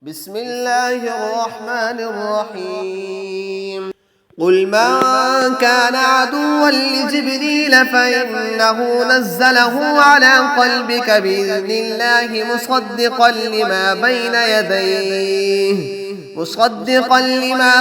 بسم الله الرحمن الرحيم قل من كان عدوا لجبريل فإنه نزله على قلبك بإذن الله مصدقا لما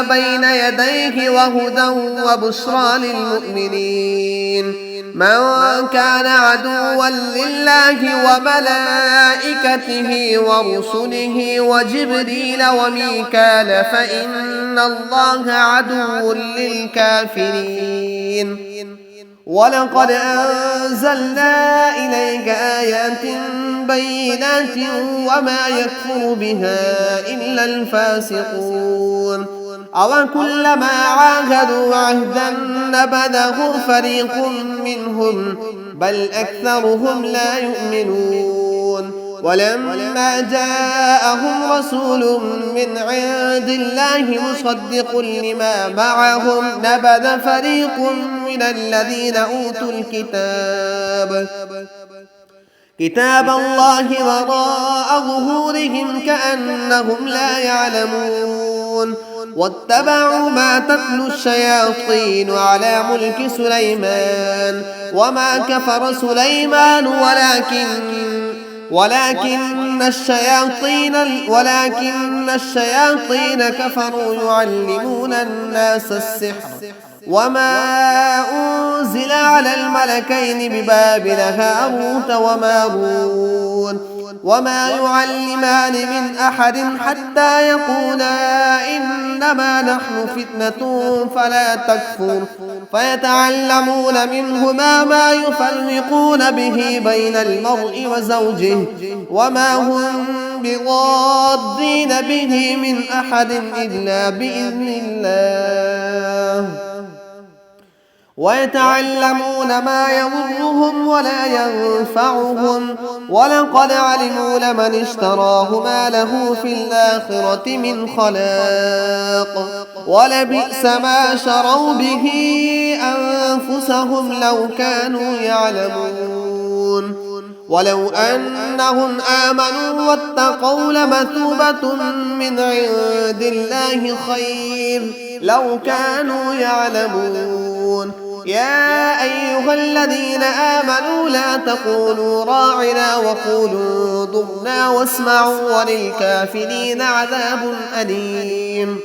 بين يديه وهدى وبشرى للمؤمنين من كان عدوا لله وملائكته ورسله وجبريل وميكال فإن الله عدو للكافرين ولقد أنزلنا إليك آيات بينات وما يكفر بها إلا الفاسقون أو كلما عاهدوا عهدا نبذه فريق منهم بل أكثرهم لا يؤمنون ولما جاءهم رسول من عند الله مصدق لما معهم نبذ فريق من الذين أوتوا كتاب الله وراء ظهورهم كأنهم لا يعلمون واتبعوا ما تتلو الشياطين على ملك سليمان وما كفر سليمان ولكن الشياطين كفروا يعلمون الناس السحر وما أنزل على الملكين ببابل هاروت وماروت وما يعلمان من أحد حتى يقولا إنما نحن فتنة فلا تكفر فيتعلمون منهما ما يفرقون به بين المرء وزوجه وما هم بضارين به من أحد إلا بإذن الله ويتعلمون ما يضرهم ولا ينفعهم ولقد علموا لمن اشتراه ما له في الآخرة من خلاق ولبئس ما شروا به أنفسهم لو كانوا يعلمون ولو أنهم آمنوا واتقوا لمثوبة من عند الله خير لو كانوا يعلمون يا أيها الذين آمنوا لا تقولوا راعنا وقولوا انظرنا واسمعوا وللكافرين عذاب أليم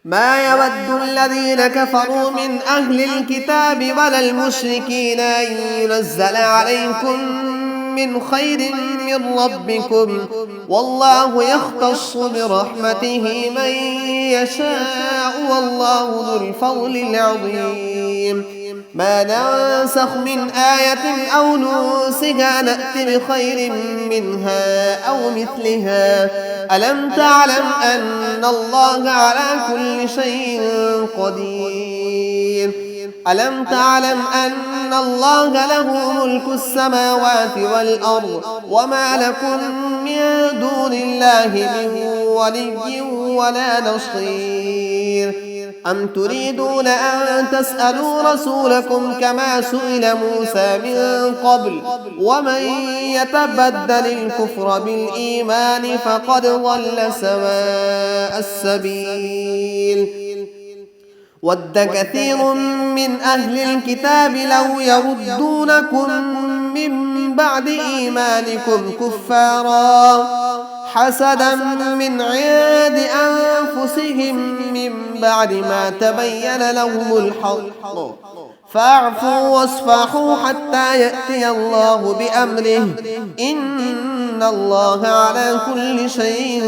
ما يود الذين كفروا من أهل الكتاب ولا المشركين أن ينزل عليكم من خير من ربكم والله يختص برحمته من يشاء والله ذو الفضل العظيم ما ننسخ من آية أو ننسها نأت بخير منها أو مثلها ألم تعلم أن الله على كل شيء قدير ألم تعلم أن الله له ملك السماوات والأرض وما لكم من دون الله من ولي ولا نصير أم تريدون أن تسألوا رسولكم كما سئل موسى من قبل ومن يتبدل الكفر بالإيمان فقد ضل سواء السبيل ود كثير من أهل الكتاب لو يردونكم من بعد إيمانكم كفارا حسدا من عند أنفسهم من بعد ما تبين لهم الحق فاعفوا واصفحوا حتى يأتي الله بأمره إن الله على كل شيء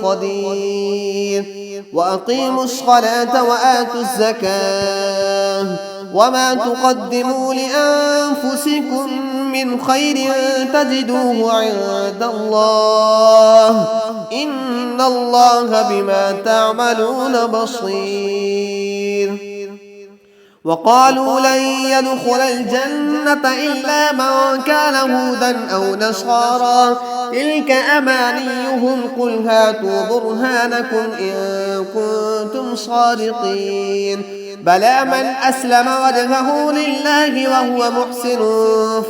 قدير وأقيموا الصلاة وآتوا الزكاة وما تقدموا لأنفسكم من خير تجدوه عند الله إن الله بما تعملون بصير وقالوا لن يدخل الجنة إلا من كان هودا أو نصارى تلك أمانيهم قل هاتوا برهانكم إن كنتم صادقين بلى من أسلم وجهه لله وهو محسن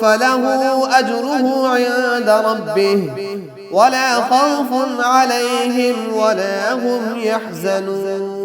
فله أجره عند ربه ولا خوف عليهم ولا هم يحزنون.